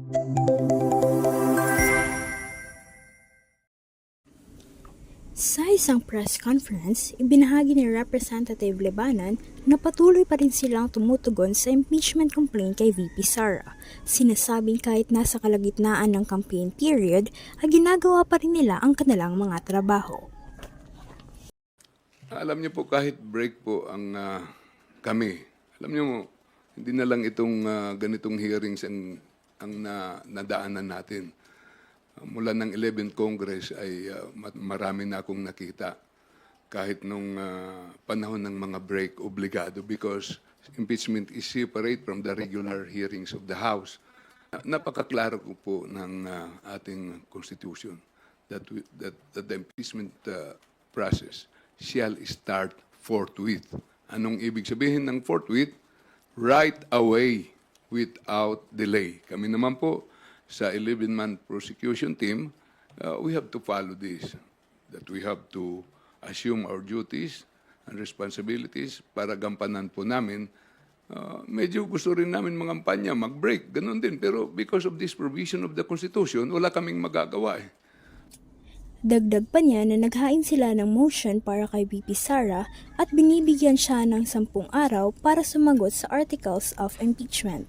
Sa isang press conference, ibinahagi ni Representative Lebanon na patuloy pa rin silang tumutugon sa impeachment complaint kay VP Sara. Sinasabing kahit nasa kalagitnaan ng campaign period, ay ginagawa pa rin nila ang kanilang mga trabaho. Alam niyo po, kahit break po ang kami, alam niyo, hindi na lang itong ganitong hearings ang nadaanan natin. Mula ng 11th Congress ay marami na akong nakita kahit nung panahon ng mga break obligado because impeachment is separate from the regular hearings of the House. Napakaklaro ko po ng ating Constitution that the impeachment process shall start forthwith. Anong ibig sabihin ng forthwith? Right away, without delay. Kami naman po, sa 11-man prosecution team, we have to follow this. That we have to assume our duties and responsibilities para gampanan po namin. Medyo gusto rin namin mangampanya, mag-break, ganun din. Pero because of this provision of the Constitution, wala kaming magagawa eh. Dagdag pa niya na naghain sila ng motion para kay VP Sara at binibigyan siya ng 10 araw para sumagot sa articles of impeachment.